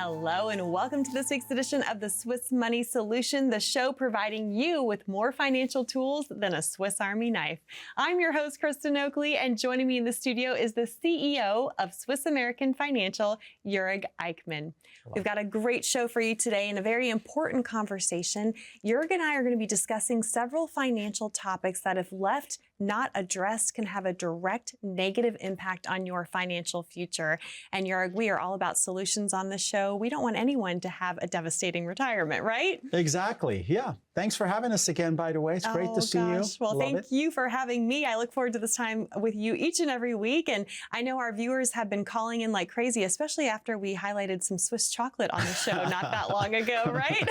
Hello and welcome to this week's edition of the Swiss Money Solution, the show providing you with more financial tools than a Swiss Army knife. I'm your host, Kristen Oakley, and joining me in the studio is the CEO of Swiss American Financial, Jörg Eichmann. Hello. We've got a great show for you today and a very important conversation. Jörg and I are going to be discussing several financial topics that, if left not addressed, can have a direct negative impact on your financial future. And Jörg, we are all about solutions on this show. We don't want anyone to have a devastating retirement, right? Exactly. Yeah. Thanks for having us again, by the way. It's great to see you. Well, thank you for having me. I look forward to this time with you each and every week. And I know our viewers have been calling in like crazy, especially after we highlighted some Swiss chocolate on the show not that long ago, right?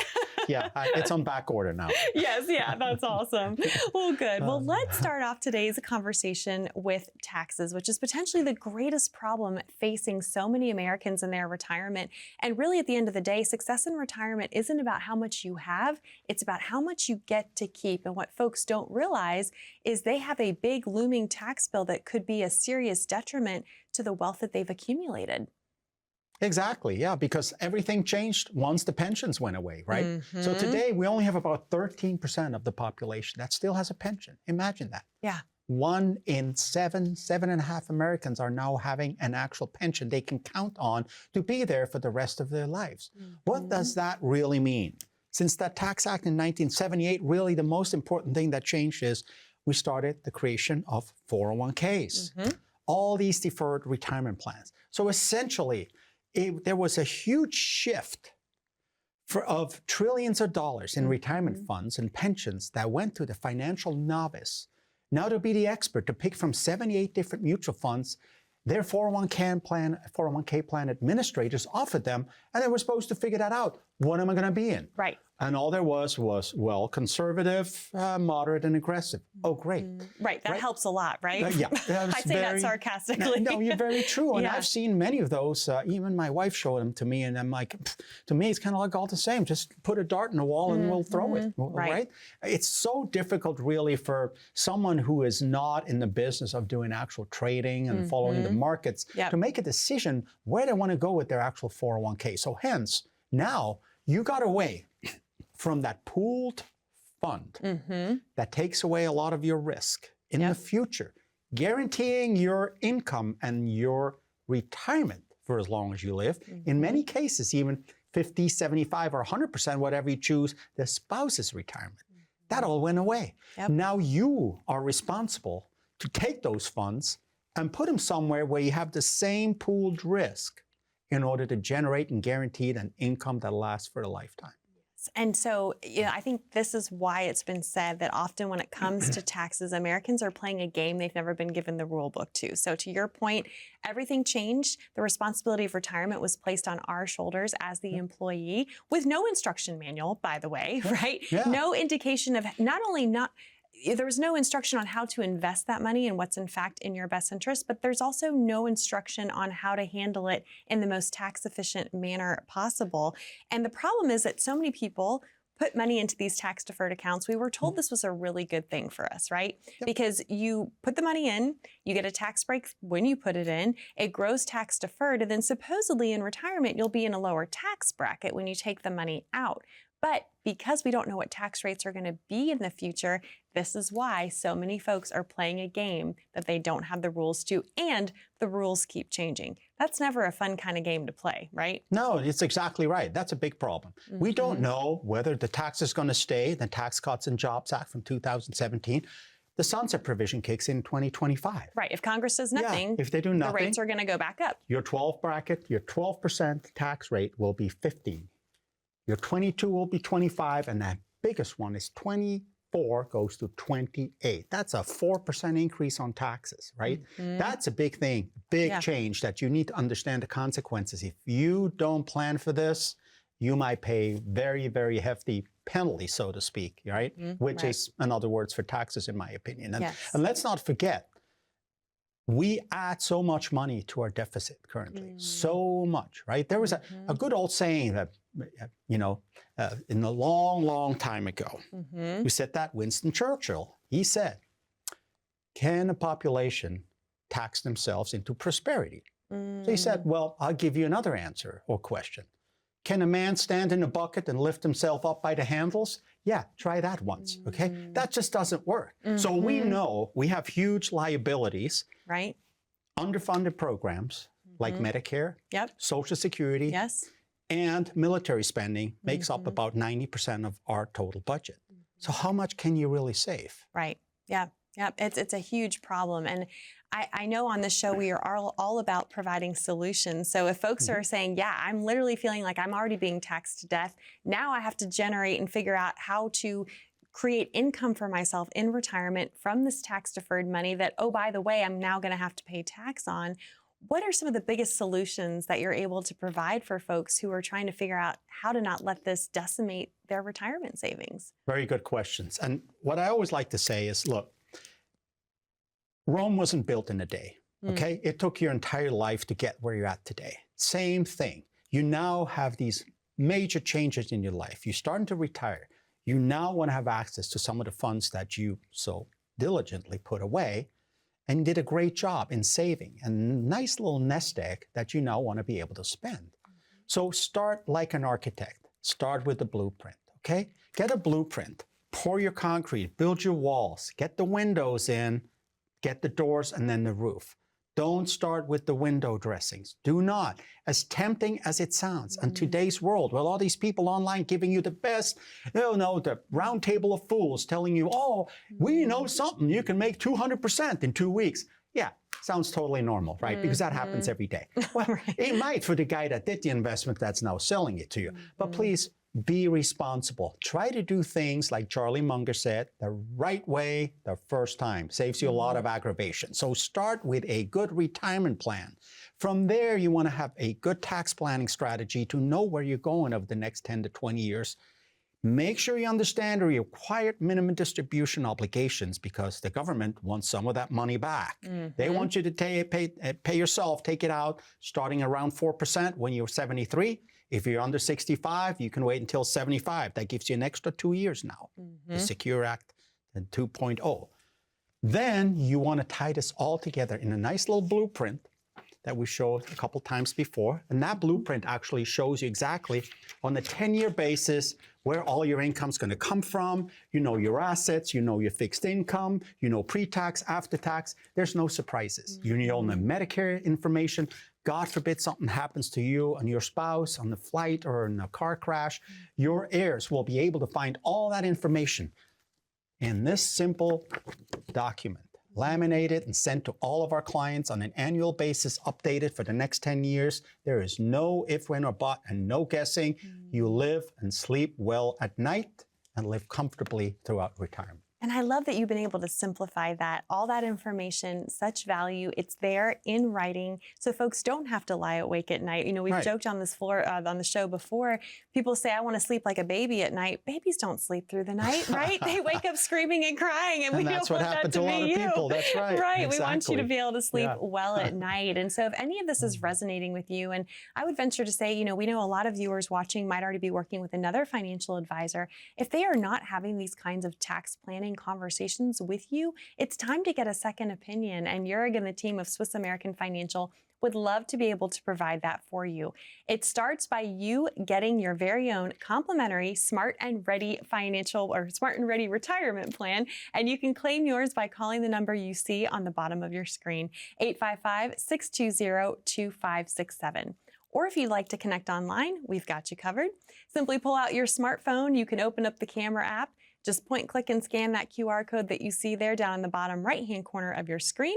Yeah, it's on back order now. Yes, yeah, that's awesome. Well, good. Well, let's start off today's conversation with taxes, which is potentially the greatest problem facing so many Americans in their retirement. And really, at the end of the day, success in retirement isn't about how much you have, it's about how much you get to keep. And what folks don't realize is they have a big looming tax bill that could be a serious detriment to the wealth that they've accumulated. Exactly, yeah, because everything changed once the pensions went away, right? So today we only have about 13% of the population that still has a pension. Imagine that. Yeah. 1 in 7.5 Americans are now having an actual pension they can count on to be there for the rest of their lives. What does that really mean? Since that Tax Act in 1978, really the most important thing that changed is we started the creation of 401ks, all these deferred retirement plans. So essentially, there was a huge shift of trillions of dollars in retirement funds and pensions that went to the financial novice. Now to be the expert, to pick from 78 different mutual funds, their 401k plan administrators offered them, and they were supposed to figure that out. What am I going to be in? Right. And all there was, well, conservative, moderate, and aggressive. Oh, great. Right. That helps a lot, right? Yeah. I say that sarcastically. No, you're very true. And I've seen many of those. Even my wife showed them to me, and I'm like, to me, it's kind of like all the same. Just put a dart in the wall and we'll throw it, right? It's so difficult, really, for someone who is not in the business of doing actual trading and following the markets to make a decision where they want to go with their actual 401k. So hence, now you got away from that pooled fund that takes away a lot of your risk in the future, guaranteeing your income and your retirement for as long as you live. In many cases, even 50, 75, or 100%, whatever you choose, the spouse's retirement. That all went away. Now you are responsible to take those funds and put them somewhere where you have the same pooled risk in order to generate and guarantee an income that lasts for a lifetime. And so, I think this is why it's been said that often when it comes to taxes, Americans are playing a game they've never been given the rule book to. So to your point, everything changed. The responsibility of retirement was placed on our shoulders as the employee with no instruction manual, by the way, right? No indication of there was no instruction on how to invest that money and what's in fact in your best interest, but there's also no instruction on how to handle it in the most tax efficient manner possible. And the problem is that so many people put money into these tax deferred accounts. We were told this was a really good thing for us, right? Because you put the money in, you get a tax break when you put it in, it grows tax deferred, and then supposedly in retirement, you'll be in a lower tax bracket when you take the money out. But because we don't know what tax rates are going to be in the future, this is why so many folks are playing a game that they don't have the rules to, and the rules keep changing. That's never a fun kind of game to play, right? No, it's exactly right. That's a big problem. We don't know whether the tax is going to stay, the Tax Cuts and Jobs Act from 2017. The sunset provision kicks in 2025. Right. If Congress does nothing, if they do nothing, the rates are going to go back up. Your 12% tax rate will be 15. Your 22 will be 25, and that biggest one is 24 goes to 28. That's a 4% increase on taxes, right? That's a big thing, big change that you need to understand the consequences. If you don't plan for this, you might pay very, very hefty penalty, so to speak, right? Which is another words for taxes, in my opinion. And let's not forget, we add so much money to our deficit currently, so much, right? There was a good old saying that, in a long, long time ago, who said that? Winston Churchill. He said, can a population tax themselves into prosperity? So he said, well, I'll give you another answer or question. Can a man stand in a bucket and lift himself up by the handles? Yeah, try that once, okay? That just doesn't work. So we know we have huge liabilities, right? Underfunded programs like Medicare, Yep. Social Security, Yes. and military spending makes up about 90% of our total budget. So how much can you really save? Right. Yeah. Yeah. It's a huge problem. And I know on this show we are all about providing solutions. So if folks are saying, yeah, I'm literally feeling like I'm already being taxed to death, now I have to generate and figure out how to create income for myself in retirement from this tax deferred money that, oh, by the way, I'm now going to have to pay tax on. What are some of the biggest solutions that you're able to provide for folks who are trying to figure out how to not let this decimate their retirement savings? Very good questions. And what I always like to say is, look, Rome wasn't built in a day, okay? It took your entire life to get where you're at today. Same thing. You now have these major changes in your life. You're starting to retire. You now want to have access to some of the funds that you so diligently put away and did a great job in saving. A nice little nest egg that you now want to be able to spend. So start like an architect. Start with the blueprint, okay? Get a blueprint. Pour your concrete. Build your walls. Get the windows in. Get the doors and then the roof. Don't start with the window dressings. Do not. As tempting as it sounds, in today's world, with all these people online giving you the best, the round table of fools telling you, oh, we know something, you can make 200% in 2 weeks. Yeah, sounds totally normal, right? Because that happens every day. Well, it might for the guy that did the investment that's now selling it to you. But please, be responsible. Try to do things like Charlie Munger said, the right way the first time. Saves you a lot of aggravation. So start with a good retirement plan. From there, you want to have a good tax planning strategy to know where you're going over the next 10 to 20 years. Make sure you understand the required minimum distribution obligations because the government wants some of that money back. They want you to pay yourself, take it out starting around 4% when you're 73. If you're under 65, you can wait until 75. That gives you an extra 2 years now. The Secure Act 2.0. Then you want to tie this all together in a nice little blueprint that we showed a couple times before. And that blueprint actually shows you exactly on a 10-year basis where all your income's going to come from. You know your assets, you know your fixed income, you know pre-tax, after-tax. There's no surprises. You know the Medicare information. God forbid something happens to you and your spouse on the flight or in a car crash, your heirs will be able to find all that information in this simple document, laminated and sent to all of our clients on an annual basis, updated for the next 10 years. There is no if, when, or but, and no guessing. You live and sleep well at night and live comfortably throughout retirement. And I love that you've been able to simplify that. All that information, such value, it's there in writing, so folks don't have to lie awake at night. You know, we've joked on this floor, on the show before, people say, I want to sleep like a baby at night. Babies don't sleep through the night, right? They wake up screaming and crying, and we don't want that to be you. That's what happened to a lot of people, that's right. Right, exactly. We want you to be able to sleep well at night. And so if any of this is resonating with you, and I would venture to say, you know, we know a lot of viewers watching might already be working with another financial advisor. If they are not having these kinds of tax planning conversations with you, it's time to get a second opinion. And Jurg and the team of Swiss American Financial would love to be able to provide that for you. It starts by you getting your very own complimentary Smart and Ready financial or Smart and Ready retirement plan. And you can claim yours by calling the number you see on the bottom of your screen, 855-620-2567. Or if you'd like to connect online, we've got you covered. Simply pull out your smartphone. You can open up the camera app. Just point, click, and scan that QR code that you see there down in the bottom right-hand corner of your screen.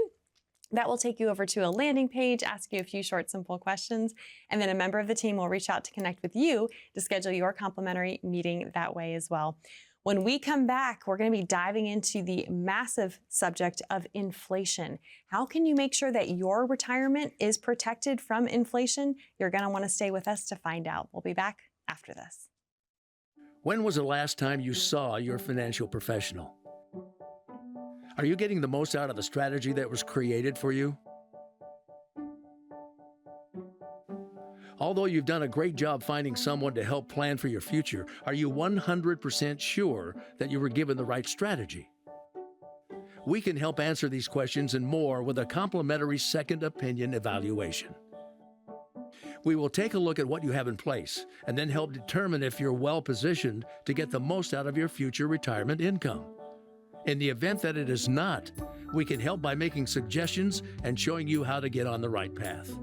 That will take you over to a landing page, ask you a few short, simple questions, and then a member of the team will reach out to connect with you to schedule your complimentary meeting that way as well. When we come back, we're going to be diving into the massive subject of inflation. How can you make sure that your retirement is protected from inflation? You're going to want to stay with us to find out. We'll be back after this. When was the last time you saw your financial professional? Are you getting the most out of the strategy that was created for you? Although you've done a great job finding someone to help plan for your future, are you 100% sure that you were given the right strategy? We can help answer these questions and more with a complimentary second opinion evaluation. We will take a look at what you have in place and then help determine if you're well positioned to get the most out of your future retirement income. In the event that it is not, we can help by making suggestions and showing you how to get on the right path.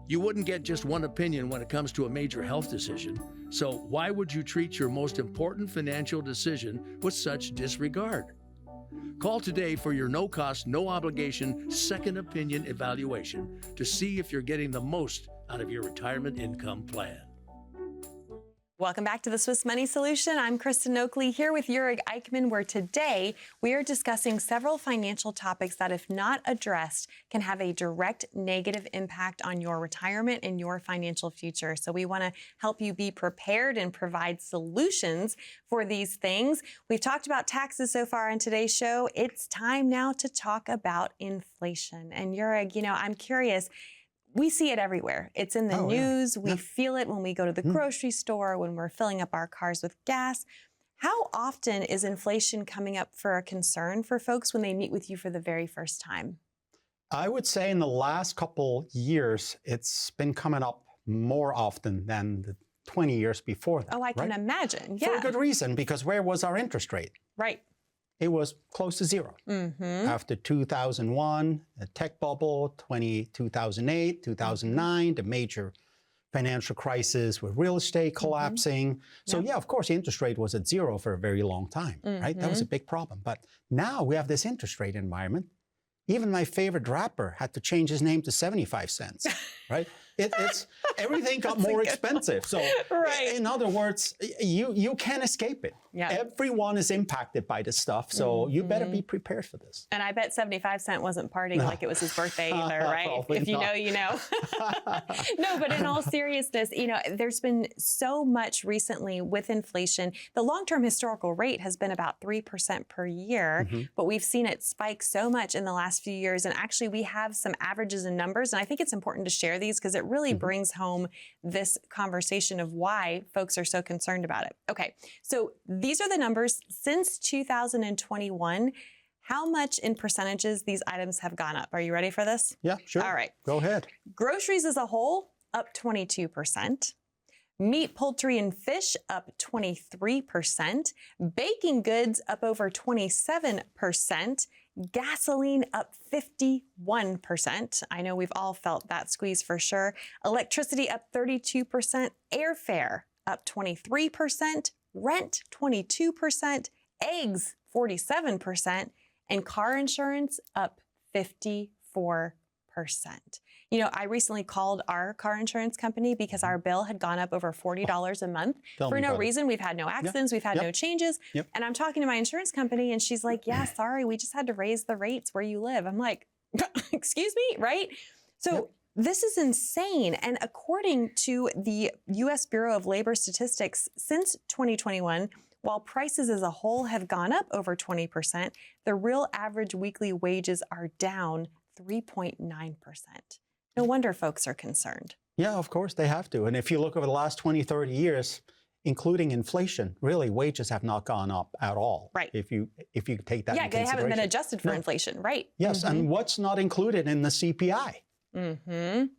You wouldn't get just one opinion when it comes to a major health decision, so why would you treat your most important financial decision with such disregard? Call today for your no-cost, no-obligation second opinion evaluation to see if you're getting the most out of your retirement income plan. Welcome back to the Swiss Money Solution. I'm Kristen Oakley here with Jurek Eichmann, where today we are discussing several financial topics that, if not addressed, can have a direct negative impact on your retirement and your financial future. So we want to help you be prepared and provide solutions for these things. We've talked about taxes so far in today's show. It's time now to talk about inflation. And Jurek, I'm curious. We see it everywhere. It's in the news. We feel it when we go to the grocery store, when we're filling up our cars with gas. How often is inflation coming up for a concern for folks when they meet with you for the very first time? I would say in the last couple years, it's been coming up more often than the 20 years before that. Oh, I can imagine. Yeah. For a good reason, because where was our interest rate? Right. It was close to zero. After 2001, the tech bubble, 2008, 2009, the major financial crisis with real estate collapsing. So yeah, of course, the interest rate was at zero for a very long time, right? That was a big problem. But now we have this interest rate environment. Even my favorite rapper had to change his name to 75 cents, right? It's everything got more expensive. So in other words, you can't escape it. Yeah. Everyone is impacted by this stuff. So you better be prepared for this. And I bet 75 Cent wasn't partying like it was his birthday either, right? If you know, you know. No, but in all seriousness, there's been so much recently with inflation. The long-term historical rate has been about 3% per year, but we've seen it spike so much in the last few years. And actually, we have some averages and numbers. And I think it's important to share these because it really brings home this conversation of why folks are so concerned about it. Okay, so these are the numbers since 2021. How much in percentages these items have gone up? Are you ready for this? Yeah, sure. All right. Go ahead. Groceries as a whole, up 22%. Meat, poultry, and fish up 23%. Baking goods up over 27%. Gasoline up 51%. I know we've all felt that squeeze for sure. Electricity up 32%. Airfare up 23%. Rent 22%. Eggs 47%. And car insurance up 54%. I recently called our car insurance company because our bill had gone up over $40 a month for no reason. We've had no accidents. We've had no changes. And I'm talking to my insurance company and she's like, yeah, sorry, we just had to raise the rates where you live. I'm like, excuse me, right? So this is insane. And according to the U.S. Bureau of Labor Statistics, since 2021, while prices as a whole have gone up over 20%, the real average weekly wages are down 3.9%. No wonder folks are concerned. Yeah, of course they have to. And if you look over the last 20, 30 years, including inflation, really wages have not gone up at all. Right. If you take that into consideration. Yeah, they haven't been adjusted for inflation, right? Yes, and what's not included in the CPI?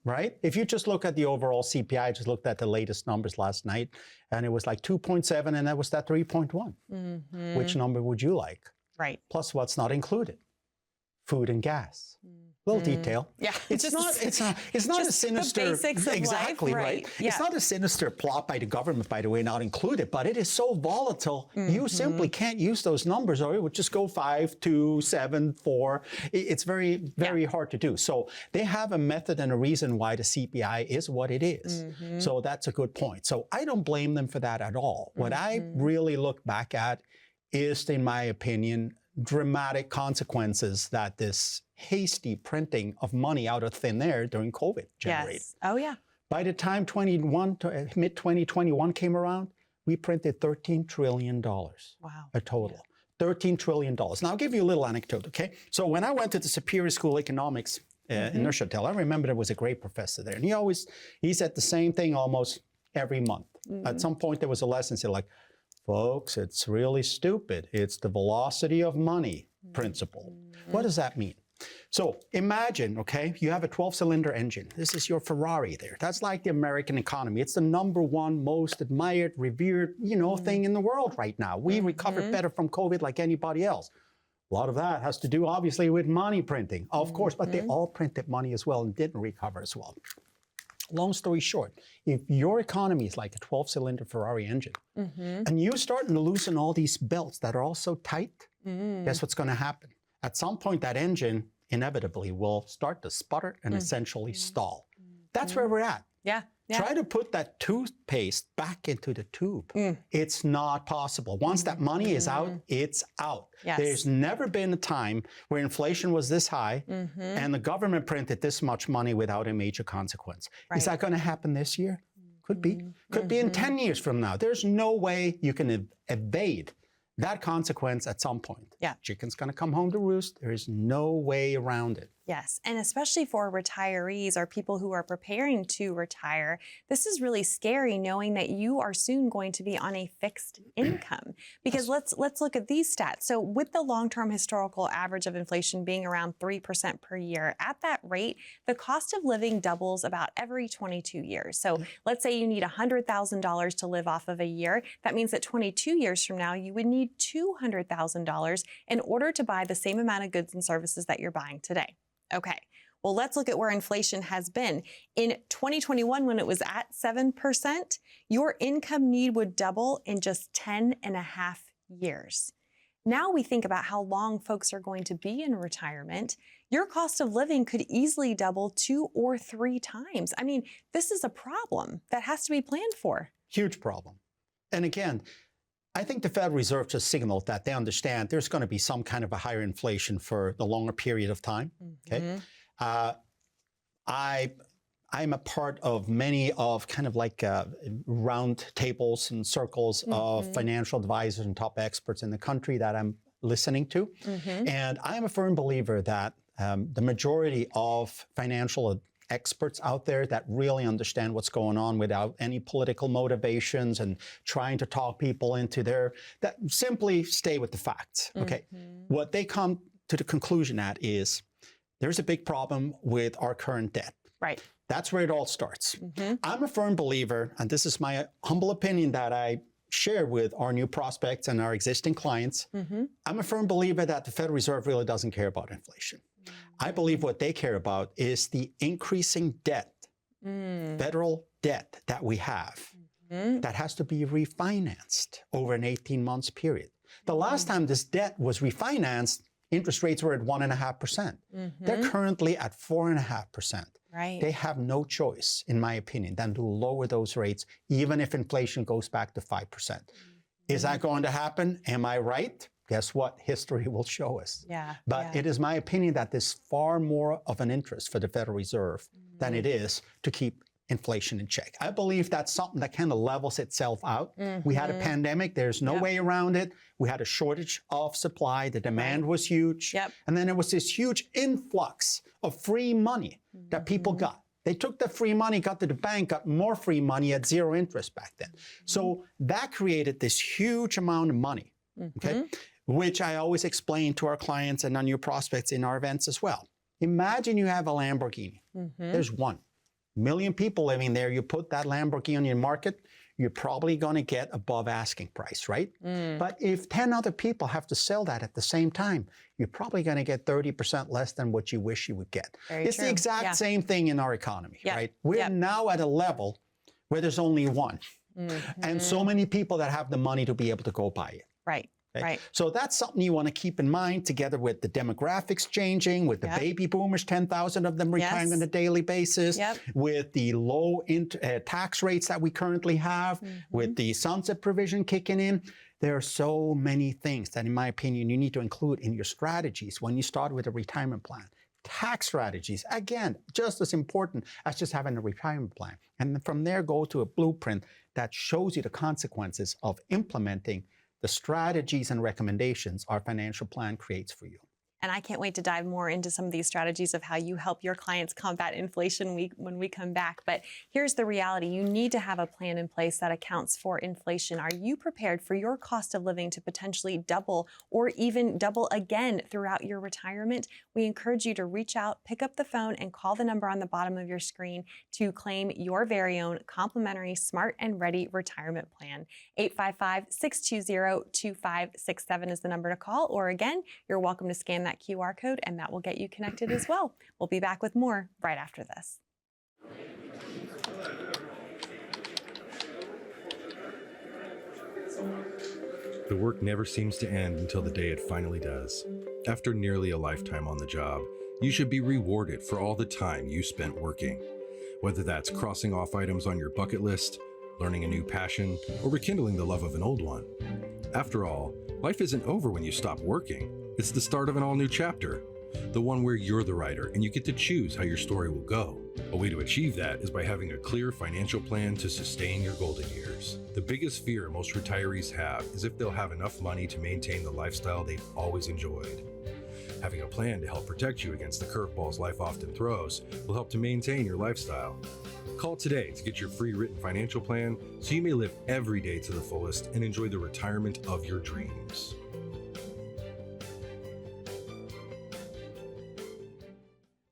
Right? If you just look at the overall CPI, I just looked at the latest numbers last night, and it was like 2.7, and that was that 3.1. Which number would you like? Right. Plus what's not included? Food and gas. Little detail. Yeah. It's not a sinister. The basics of exactly life, right. Yeah. It's not a sinister plot by the government, by the way, not included, but it is so volatile. You simply can't use those numbers, or it would just go 5, 2, 7, 4. It's very, very hard to do. So they have a method and a reason why the CPI is what it is. So that's a good point. So I don't blame them for that at all. What I really look back at is, in my opinion, dramatic consequences that this hasty printing of money out of thin air during COVID generated. Yes. Oh, yeah. By the time mid-2021 came around, we printed $13 trillion. Wow. A total. $13 trillion. Now, I'll give you a little anecdote, okay? So when I went to the Superior School of Economics in Neuchâtel, I remember there was a great professor there. And he said the same thing almost every month. At some point, there was a lesson, said like, folks, it's really stupid. It's the velocity of money principle. What does that mean? So imagine, okay, you have a 12-cylinder engine. This is your Ferrari there. That's like the American economy. It's the #1 most admired, revered, thing in the world right now. We recovered better from COVID like anybody else. A lot of that has to do, obviously, with money printing, of course, but they all printed money as well and didn't recover as well. Long story short, if your economy is like a 12-cylinder Ferrari engine, and you're starting to loosen all these belts that are all so tight, guess what's going to happen? At some point, that engine inevitably will start to sputter and essentially stall. That's where we're at. Yeah. Try to put that toothpaste back into the tube. It's not possible. Once that money is out, it's out. Yes. There's never been a time where inflation was this high and the government printed this much money without a major consequence. Right. Is that going to happen this year? Could be. Could be in 10 years from now. There's no way you can evade that consequence at some point. Yeah. Chicken's going to come home to roost. There is no way around it. Yes, and especially for retirees or people who are preparing to retire, this is really scary knowing that you are soon going to be on a fixed income. Because let's look at these stats. So with the long-term historical average of inflation being around 3% per year, at that rate, the cost of living doubles about every 22 years. So let's say you need $100,000 to live off of a year. That means that 22 years from now, you would need $200,000 in order to buy the same amount of goods and services that you're buying today. Okay, well, let's look at where inflation has been. In 2021, when it was at 7%, your income need would double in just 10.5 years. Now we think about how long folks are going to be in retirement. Your cost of living could easily double 2 or 3 times. I mean, this is a problem that has to be planned for. Huge problem. And again, I think the Federal Reserve just signaled that they understand there's going to be some kind of a higher inflation for the longer period of time. Okay, I'm a part of many of kind of like round tables and circles of financial advisors and top experts in the country that I'm listening to, and I'm a firm believer that the majority of financial experts out there that really understand what's going on without any political motivations and trying to talk people into that simply stay with the facts. Okay. What they come to the conclusion at is there's a big problem with our current debt. Right. That's where it all starts. I'm a firm believer, and this is my humble opinion that I share with our new prospects and our existing clients. I'm a firm believer that the Federal Reserve really doesn't care about inflation. I believe what they care about is the increasing debt, federal debt that we have that has to be refinanced over an 18-month period. The last time this debt was refinanced, interest rates were at 1.5%. They're currently at 4.5%. Right. They have no choice, in my opinion, than to lower those rates, even if inflation goes back to 5%. Is that going to happen? Am I right? Guess what? History will show us. But it is my opinion that there's far more of an interest for the Federal Reserve than it is to keep inflation in check. I believe that's something that kind of levels itself out. We had a pandemic. There's no way around it. We had a shortage of supply. The demand was huge. And then there was this huge influx of free money that people got. They took the free money, got to the bank, got more free money at 0 interest back then. So that created this huge amount of money, okay, which I always explain to our clients and our new prospects in our events as well. Imagine you have a Lamborghini. There's 1 million people living there. You put that Lamborghini on your market, you're probably going to get above asking price, right? But if 10 other people have to sell that at the same time, you're probably going to get 30% less than what you wish you would get. It's the exact same thing in our economy, right? We're now at a level where there's only 1. And so many people that have the money to be able to go buy it. Right. Okay? Right. So that's something you want to keep in mind, together with the demographics changing, with the baby boomers, 10,000 of them retiring on a daily basis, with the low tax rates that we currently have, with the sunset provision kicking in. There are so many things that, in my opinion, you need to include in your strategies when you start with a retirement plan. Tax strategies, again, just as important as just having a retirement plan. And from there, go to a blueprint that shows you the consequences of implementing the strategies and recommendations our financial plan creates for you. And I can't wait to dive more into some of these strategies of how you help your clients combat inflation when we come back. But here's the reality. You need to have a plan in place that accounts for inflation. Are you prepared for your cost of living to potentially double or even double again throughout your retirement? We encourage you to reach out, pick up the phone, and call the number on the bottom of your screen to claim your very own complimentary Smart and Ready retirement plan. 855-620-2567 is the number to call. Or again, you're welcome to scan that QR code and that will get you connected as well. We'll be back with more right after this. The work never seems to end until the day it finally does. After nearly a lifetime on the job, you should be rewarded for all the time you spent working. Whether that's crossing off items on your bucket list, learning a new passion, or rekindling the love of an old one. After all, life isn't over when you stop working. It's the start of an all-new chapter, the one where you're the writer and you get to choose how your story will go. A way to achieve that is by having a clear financial plan to sustain your golden years. The biggest fear most retirees have is if they'll have enough money to maintain the lifestyle they've always enjoyed. Having a plan to help protect you against the curveballs life often throws will help to maintain your lifestyle. Call today to get your free written financial plan so you may live every day to the fullest and enjoy the retirement of your dreams.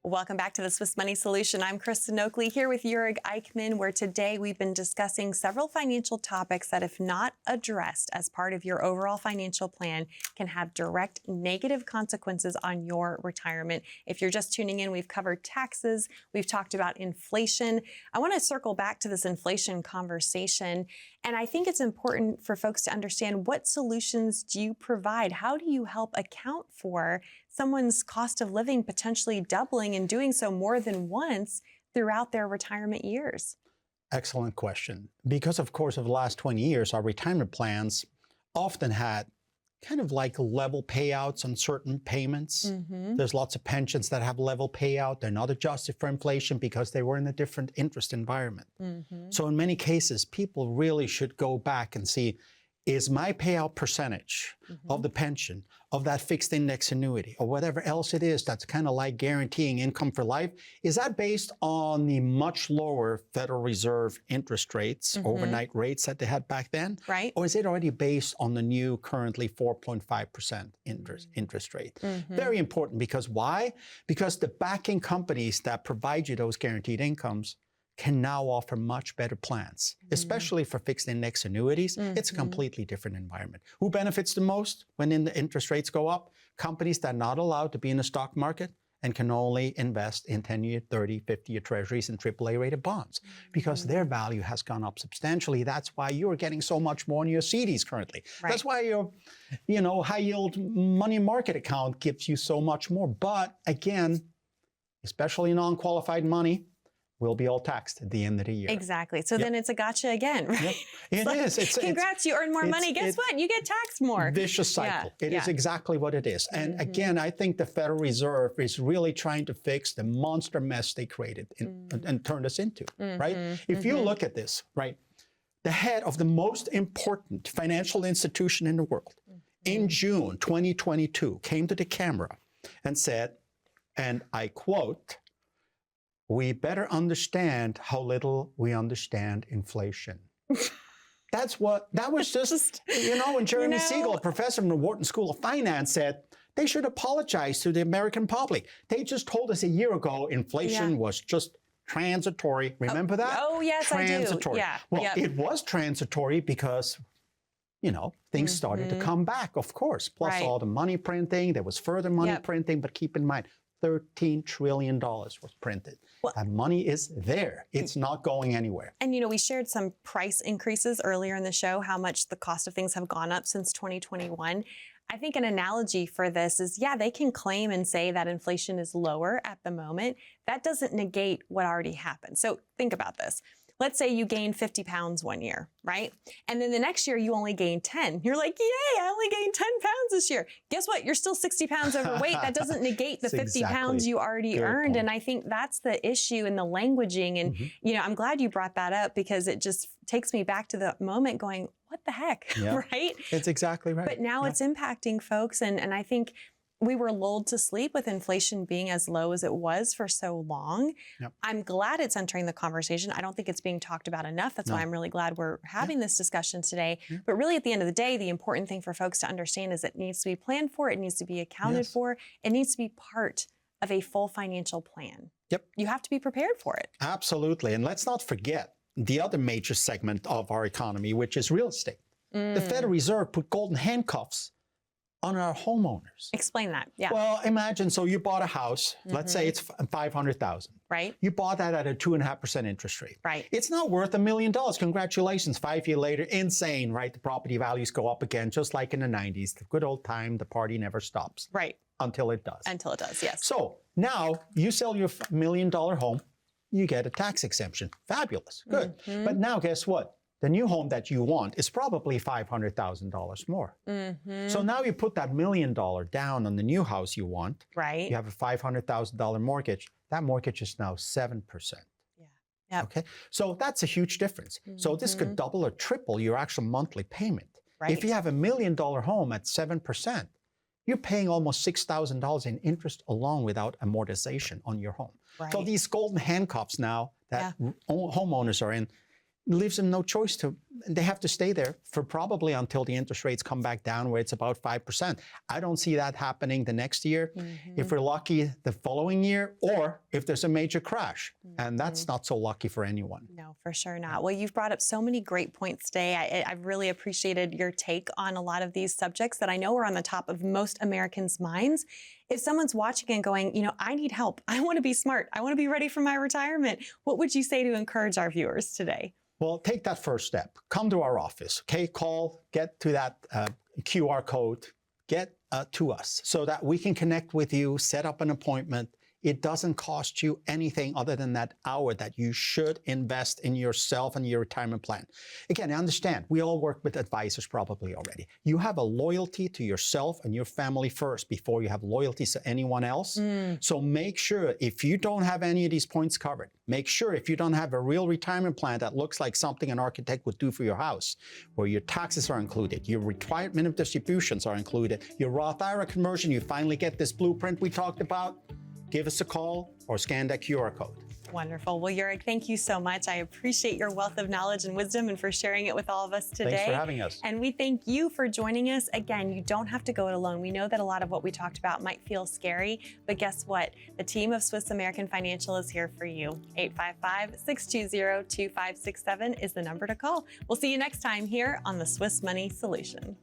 Welcome back to the Swiss Money Solution. I'm Kristen Oakley here with Jurg Eichmann, where today we've been discussing several financial topics that, if not addressed as part of your overall financial plan, can have direct negative consequences on your retirement. If you're just tuning in, we've covered taxes, we've talked about inflation. I want to circle back to this inflation conversation, and I think it's important for folks to understand, what solutions do you provide? How do you help account for someone's cost of living potentially doubling and doing so more than once throughout their retirement years? Excellent question. Because, of course, over the last 20 years, our retirement plans often had kind of like level payouts on certain payments. There's lots of pensions that have level payout. They're not adjusted for inflation because they were in a different interest environment. So in many cases, people really should go back and see, is my payout percentage of the pension, of that fixed index annuity, or whatever else it is that's kind of like guaranteeing income for life, is that based on the much lower Federal Reserve interest rates, overnight rates that they had back then? Right. Or is it already based on the new currently 4.5% interest rate? Very important, because why? Because the backing companies that provide you those guaranteed incomes can now offer much better plans, especially for fixed index annuities. It's a completely different environment. Who benefits the most when the interest rates go up? Companies that are not allowed to be in the stock market and can only invest in 10-year, 30, 50-year treasuries and AAA-rated bonds, because their value has gone up substantially. That's why you're getting so much more in your CDs currently. Right. That's why your high-yield money market account gives you so much more. But again, especially non-qualified money, will be all taxed at the end of the year. Exactly. So then it's a gotcha again, right? It is. Congrats, you earn more money. Guess what? You get taxed more. Vicious cycle. It is exactly what it is. And again, I think the Federal Reserve is really trying to fix the monster mess they created and turned us into, right? If you look at this, right, the head of the most important financial institution in the world in June 2022 came to the camera and said, and I quote, "We better understand how little we understand inflation." That was just, when Jeremy Siegel, a professor from the Wharton School of Finance, said they should apologize to the American public. They just told us a year ago inflation was just transitory. Remember that? Oh, yes, transitory. I do. Yeah. Well, it was transitory because, things started to come back, of course. Plus all the money printing, there was further money printing, but keep in mind, $13 trillion was printed. Well, that money is there. It's not going anywhere. And we shared some price increases earlier in the show, how much the cost of things have gone up since 2021. I think an analogy for this is, they can claim and say that inflation is lower at the moment. That doesn't negate what already happened. So think about this. Let's say you gain 50 pounds one year, right? And then the next year you only gain 10. You're like, yay, I only gained 10 pounds this year. Guess what? You're still 60 pounds overweight. That doesn't negate the 50 pounds you already earned. And I think that's the issue in the languaging. And, I'm glad you brought that up, because it just takes me back to the moment going, what the heck, right? It's exactly right. But now it's impacting folks. And I think we were lulled to sleep with inflation being as low as it was for so long. Yep. I'm glad it's entering the conversation. I don't think it's being talked about enough. That's why I'm really glad we're having this discussion today. But really, at the end of the day, the important thing for folks to understand is it needs to be planned for, it needs to be accounted for, it needs to be part of a full financial plan. Yep. You have to be prepared for it. Absolutely. And let's not forget the other major segment of our economy, which is real estate. The Federal Reserve put golden handcuffs on our homeowners. Explain that. Yeah. Well, imagine, so you bought a house, let's say it's $500,000. Right. You bought that at a 2.5% interest rate. Right. It's not worth $1 million. Congratulations. 5 years later, insane, right? The property values go up again, just like in the 90s. The good old time, the party never stops. Right. Until it does. Until it does, yes. So now you sell your $1 million home, you get a tax exemption. Fabulous. Good. But now guess what? The new home that you want is probably $500,000 more. So now you put that $1 million down on the new house you want. Right. You have a $500,000 mortgage. That mortgage is now 7%. Yeah. Yep. Okay. So that's a huge difference. So this could double or triple your actual monthly payment. Right. If you have a $1 million home at 7%, you're paying almost $6,000 in interest alone without amortization on your home. Right. So these golden handcuffs now that homeowners are in leaves them no choice to, they have to stay there for probably until the interest rates come back down where it's about 5%. I don't see that happening the next year. If we're lucky, the following year, or if there's a major crash. And that's not so lucky for anyone. No, for sure not. Well, you've brought up so many great points today. I've really appreciated your take on a lot of these subjects that I know are on the top of most Americans' minds. If someone's watching and going, you know, I need help, I want to be smart, I want to be ready for my retirement, what would you say to encourage our viewers today? Well, take that first step. Come to our office, okay? Call, get to that QR code, get to us so that we can connect with you, set up an appointment. It doesn't cost you anything other than that hour that you should invest in yourself and your retirement plan. Again, I understand, we all work with advisors probably already. You have a loyalty to yourself and your family first before you have loyalties to anyone else. So make sure if you don't have any of these points covered, make sure if you don't have a real retirement plan that looks like something an architect would do for your house, where your taxes are included, your retirement of distributions are included, your Roth IRA conversion, you finally get this blueprint we talked about, give us a call or scan that QR code. Wonderful. Well, Jurek, thank you so much. I appreciate your wealth of knowledge and wisdom and for sharing it with all of us today. Thanks for having us. And we thank you for joining us. Again, you don't have to go it alone. We know that a lot of what we talked about might feel scary, but guess what? The team of Swiss American Financial is here for you. 855-620-2567 is the number to call. We'll see you next time here on the Swiss Money Solution.